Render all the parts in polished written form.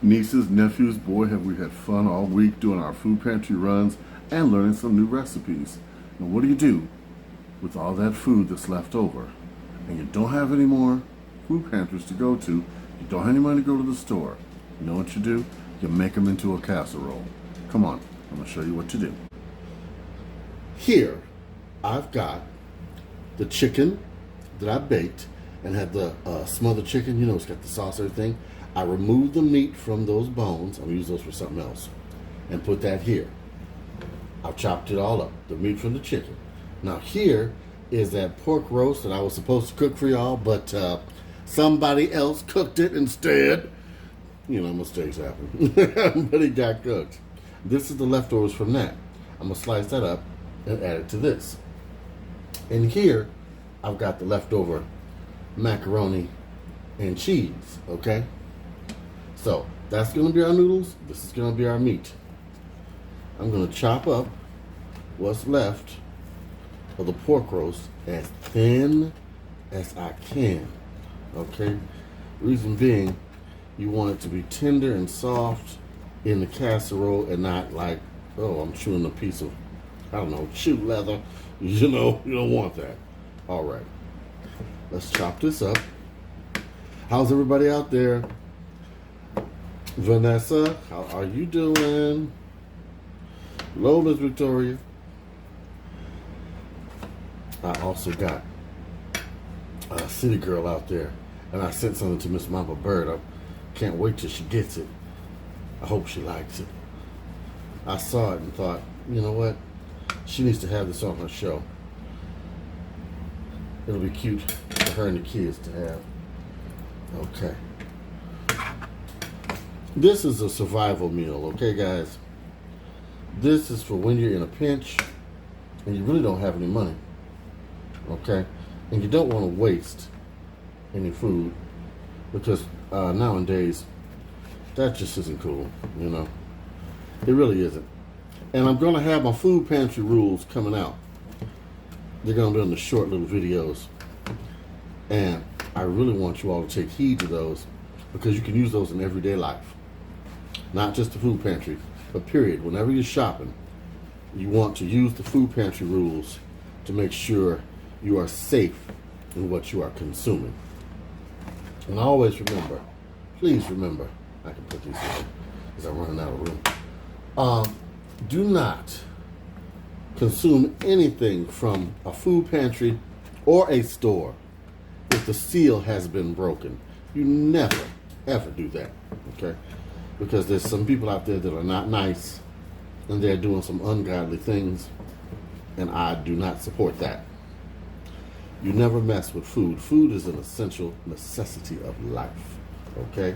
Nieces, nephews, boy, have we had fun all week doing our food pantry runs and learning some new recipes. Now, what do you do with all that food that's left over? And you don't have any more food pantries to go to, you don't have any money to go to the store. You know what you do? You make them into a casserole. Come on, I'm going to show you what to do. Here, I've got the chicken that I baked and had the smothered chicken. You know, it's got the sauce and everything. I removed the meat from those bones. I'm going to use those for something else. And put that here. I've chopped it all up, the meat from the chicken. Now here is that pork roast that I was supposed to cook for y'all, but somebody else cooked it instead. You know, mistakes happen. But it got cooked. This is the leftovers from that. I'm going to slice that up and add it to this. And here, I've got the leftover macaroni and cheese, okay? So, that's going to be our noodles. This is going to be our meat. I'm going to chop up what's left of the pork roast as thin as I can, okay? Reason being, you want it to be tender and soft in the casserole and not like, oh, I'm chewing a piece of, I don't know, chew leather. You know, you don't want that. All right. Let's chop this up. How's everybody out there? Vanessa, how are you doing? Lola's Victoria. I also got a city girl out there, and I sent something to Miss Mama Bird. I can't wait till she gets it. I hope she likes it. I saw it and thought, you know what? She needs to have this on her show. It'll be cute for her and the kids to have. Okay. This is a survival meal, okay, guys? This is for when you're in a pinch and you really don't have any money, okay? And you don't want to waste any food because nowadays that just isn't cool, you know? It really isn't. And I'm going to have my food pantry rules coming out. They're going to be in the short little videos. And I really want you all to take heed to those because you can use those in everyday life. Not just the food pantry, but period. Whenever you're shopping, you want to use the food pantry rules to make sure you are safe in what you are consuming. And always remember, please remember, I can put these in because I'm running out of room. Do not consume anything from a food pantry or a store if the seal has been broken. You never, ever do that, okay? Because there's some people out there that are not nice and they're doing some ungodly things, and I do not support that. You never mess with food. Food is an essential necessity of life, okay?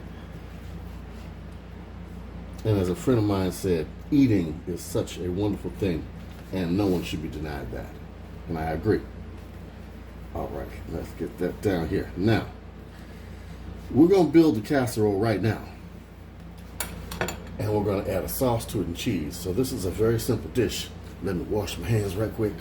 And as a friend of mine said, eating is such a wonderful thing, and no one should be denied that. And I agree. All right, let's get that down here. Now, we're going to build the casserole right now. And we're going to add a sauce to it and cheese. So this is a very simple dish. Let me wash my hands right quick.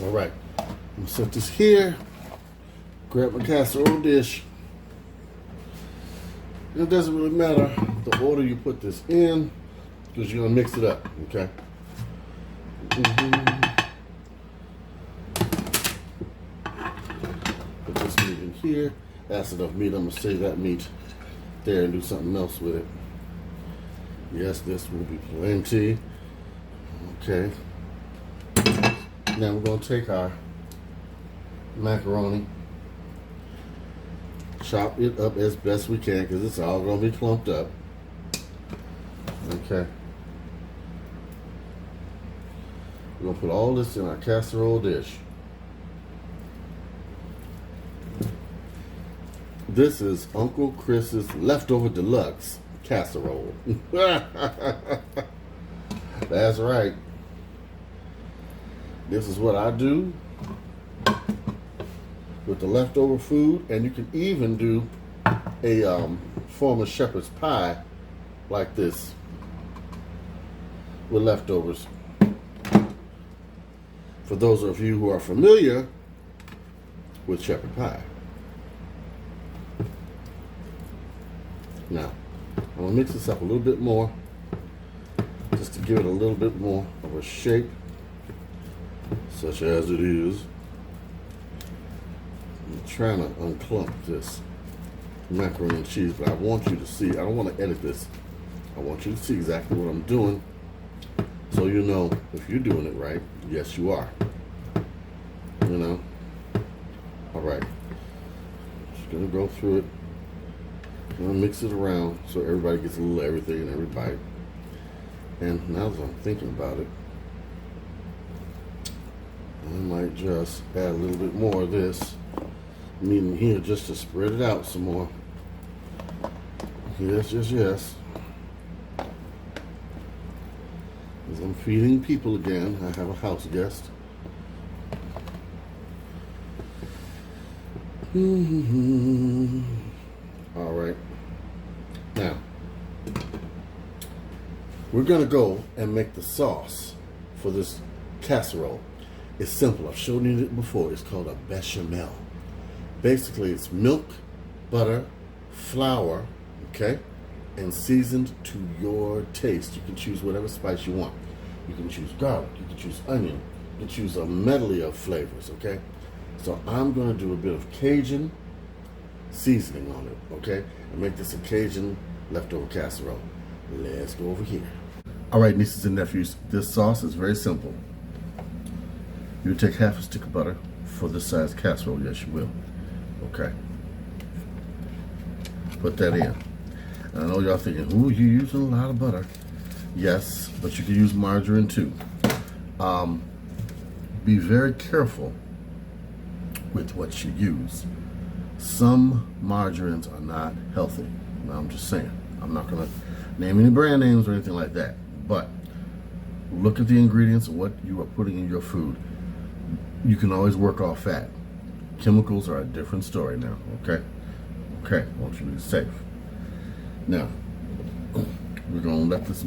All right, I'm going to set this here. Grab my casserole dish. It doesn't really matter the order you put this in because you're going to mix it up, okay? Put this meat in here. That's enough meat. I'm going to save that meat there and do something else with it. Yes, this will be plenty. Okay. Now we're going to take our macaroni, chop it up as best we can because it's all going to be clumped up. Okay. We're going to put all this in our casserole dish. This is Uncle Chris's leftover deluxe casserole. That's right. This is what I do with the leftover food, and you can even do a form of shepherd's pie like this with leftovers. for those of you who are familiar with shepherd pie. Now, I'm going to mix this up a little bit more, just to give it a little bit more of a shape, such as it is. I'm trying to unclump this macaroni and cheese, but I want you to see, I don't want to edit this. I want you to see exactly what I'm doing, so you know if you're doing it right. Yes, you are. You know? All right. Just going to go through it. I'm going to mix it around so everybody gets a little everything in every bite. And now that I'm thinking about it, I might just add a little bit more of this meat in here just to spread it out some more. Yes, yes, yes. As I'm feeding people again, I have a house guest. All right. Now, we're going to go and make the sauce for this casserole. It's simple. I've shown you it before. It's called a bechamel. Basically, it's milk, butter, flour, okay, and seasoned to your taste. You can choose whatever spice you want. You can choose garlic. You can choose onion. You can choose a medley of flavors, okay? So I'm going to do a bit of Cajun seasoning on it, okay? And make this a Cajun leftover casserole. Let's go over here. All right, nieces and nephews, this sauce is very simple. You take half a stick of butter for this size casserole. Yes, you will. Okay. Put that in. And I know y'all thinking, ooh, you're using a lot of butter. Yes, but you can use margarine too. Be very careful with what you use. Some margarines are not healthy. Now, I'm just saying. I'm not going to name any brand names or anything like that. But look at the ingredients of what you are putting in your food. You can always work off fat. Chemicals are a different story now, okay? Okay, I want you to be safe. Now, we're going to let this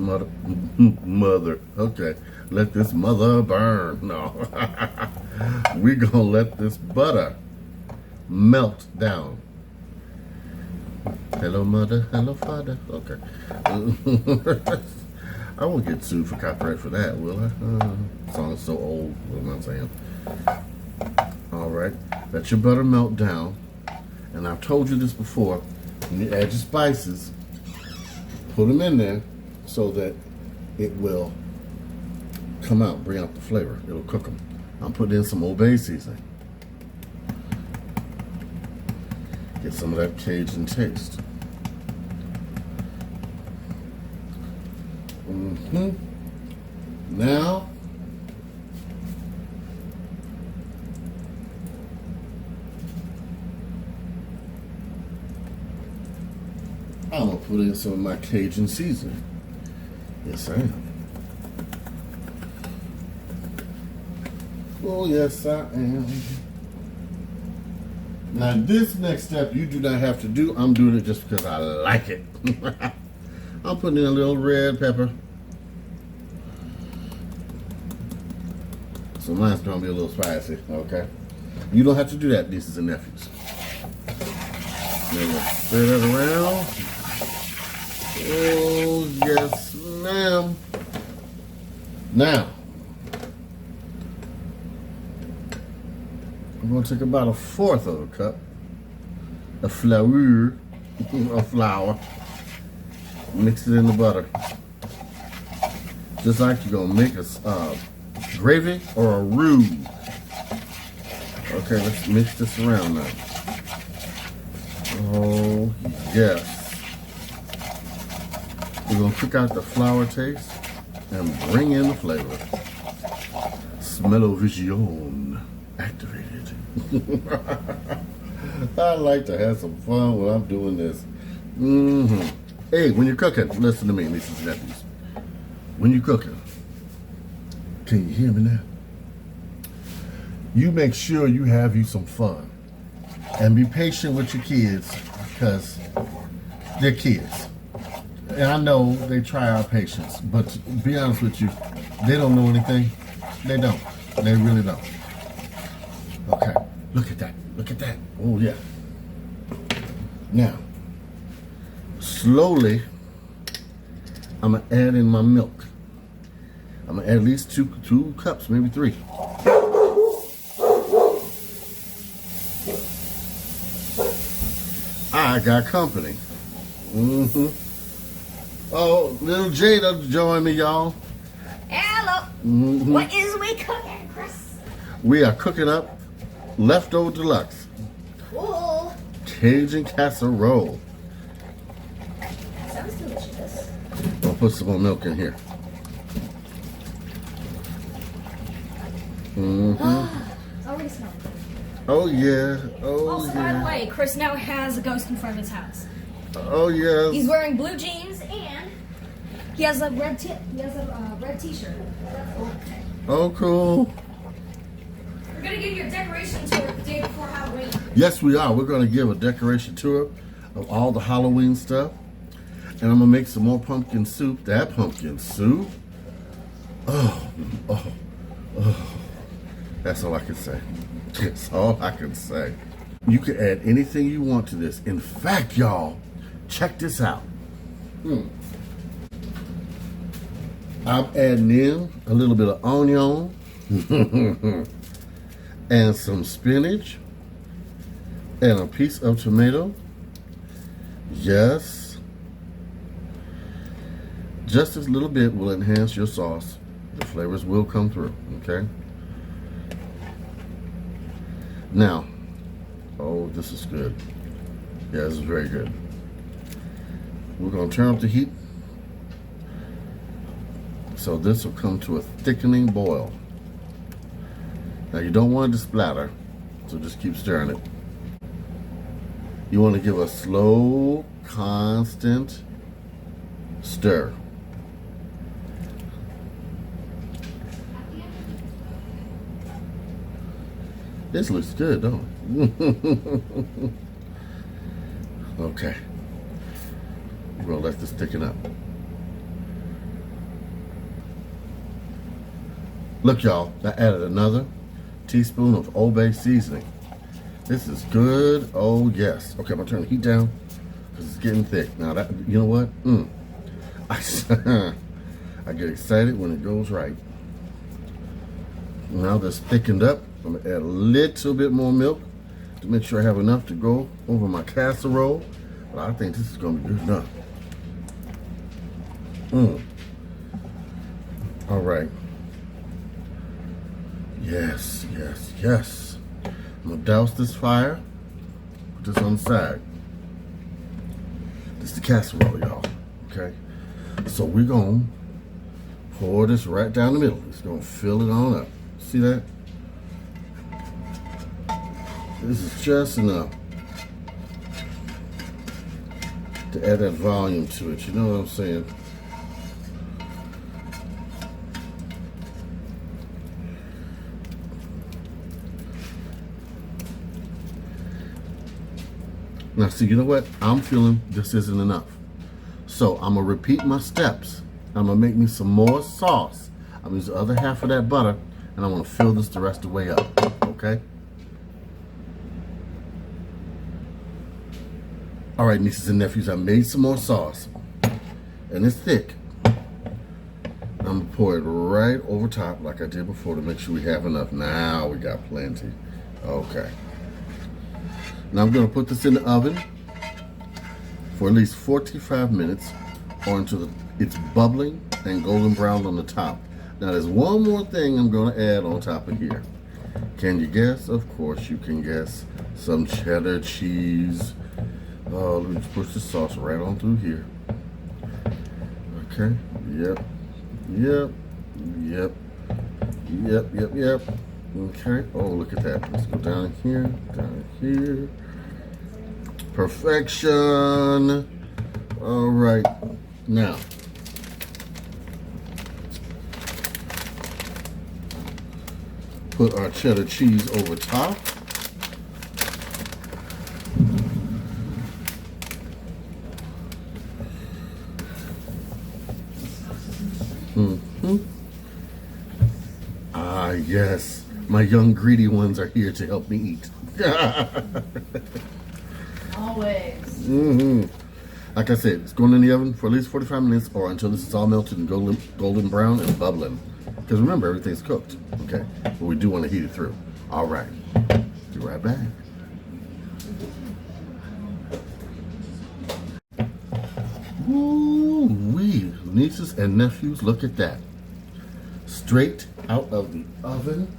let this mother burn. No. We're going to let this butter melt down. Hello, mother. Hello, father. Okay. I won't get sued for copyright for that, will I? Song is so old. What am I saying? All right. Let your butter melt down. And I've told you this before. When you add your spices, put them in there so that it will come out, bring out the flavor. It'll cook them. I'm putting in some Old Bay seasoning. Get some of that Cajun taste. Now, I'm going to put in some of my Cajun seasoning. Yes, I am. Oh, yes, I am. Now, this next step you do not have to do. I'm doing it just because I like it. I'm putting in a little red pepper. So mine's going to be a little spicy, okay? You don't have to do that, nieces and nephews. Then we'll stir that around. Oh, yes, ma'am. Now, I'm going to take about 1/4 of a cup of flour, mix it in the butter. Just like you're going to make a gravy or a roux. Okay, let's mix this around now. Oh, yes. We're going to cook out the flour taste and bring in the flavor. Smell-o-vision activated. I like to have some fun when I'm doing this. Hey, when you're cooking, listen to me, nieces and nephews. When you're cooking, can you hear me now? You make sure you have you some fun. And be patient with your kids because they're kids. And I know they try our patience, but to be honest with you, they don't know anything. They don't. They really don't. Okay, look at that. Look at that. Oh, yeah. Now, slowly, I'm going to add in my milk. I'm going to add at least two cups, maybe 3. I got company. Oh, little Jada join me, y'all. Hello. What is we cooking, Chris? We are cooking up leftover deluxe Cool. Cajun casserole. Sounds delicious. I'll put some more milk in here. It's already smelling. Oh yeah. Oh Also, yeah. by the way, Chris now has a ghost in front of his house. Oh yes. He's wearing blue jeans and he has a red red t-shirt. Oh cool. We're gonna give you a decoration tour the day before Halloween. Yes, we are. We're going to give a decoration tour of all the Halloween stuff. And I'm going to make some more pumpkin soup. That pumpkin soup. Oh. That's all I can say. That's all I can say. You can add anything you want to this. In fact, y'all, check this out. I'm adding in a little bit of onion and some spinach and a piece of tomato. Yes. Just this little bit will enhance your sauce. The flavors will come through, okay? Now, oh, this is good. Yeah, this is very good. We're going to turn up the heat so this will come to a thickening boil. Now, you don't want it to splatter, so just keep stirring it. You want to give a slow, constant stir. This looks good, don't it? Okay. We're going to let this thicken up. Look, y'all, I added another teaspoon of Old Bay seasoning. This is good. Oh, yes. Okay, I'm going to turn the heat down because it's getting thick. Now, that, you know what? I get excited when it goes right. Now that's thickened up, I'm going to add a little bit more milk to make sure I have enough to go over my casserole. But I think this is going to be good enough. All right. Yes, yes, yes. I'm going to douse this fire. Put this on the side. This is the casserole, y'all. Okay? So we're going to pour this right down the middle. It's going to fill it on up. See that? This is just enough to add that volume to it. You know what I'm saying? Now, see, you know what? I'm feeling this isn't enough. So I'm going to repeat my steps. I'm going to make me some more sauce. I'm going to use the other half of that butter, and I'm going to fill this the rest of the way up. Okay? All right, nieces and nephews, I made some more sauce. And it's thick. I'm going to pour it right over top like I did before to make sure we have enough. Now we got plenty. Okay. Now I'm going to put this in the oven for at least 45 minutes or until it's bubbling and golden brown on the top. Now there's one more thing I'm going to add on top of here. Can you guess? Of course you can guess. Some cheddar cheese. Oh, let me just push the sauce right on through here. Okay. Yep. Yep. Yep. Yep. Yep. Yep. Okay. Oh, look at that. Let's go down here. Down here. Perfection. All right. Now, put our cheddar cheese over top. yes. My young greedy ones are here to help me eat. Always. hmm Like I said, it's going in the oven for at least 45 minutes or until this is all melted and golden brown and bubbling. Because remember, everything's cooked, okay? But we do want to heat it through. All right. Be right back. Ooh-wee. Nieces and nephews, look at that. Straight out of the oven.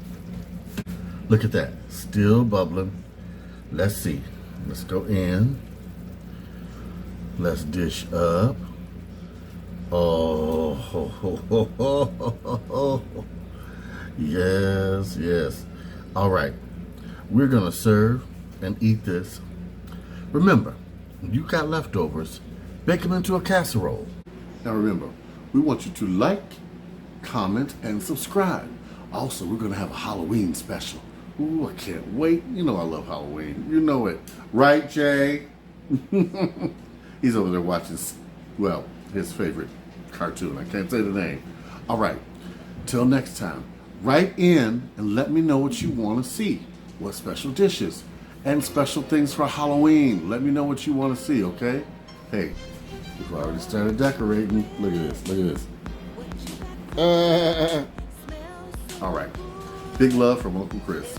Look at that. Still bubbling. Let's see. Let's go in. Let's dish up. Oh, ho, ho, ho, ho, ho, ho. Yes, yes. All right. We're going to serve and eat this. Remember, if you got leftovers, bake them into a casserole. Now remember, we want you to like, comment, and subscribe. Also, we're going to have a Halloween special. Ooh, I can't wait. You know I love Halloween. You know it. Right, Jay? He's over there watching, well, his favorite cartoon. I can't say the name. All right. Till next time, write in and let me know what you want to see. What special dishes and special things for Halloween. Let me know what you want to see, okay? Hey, we've already started decorating. Look at this. Look at this. All right. Big love from Uncle Chris.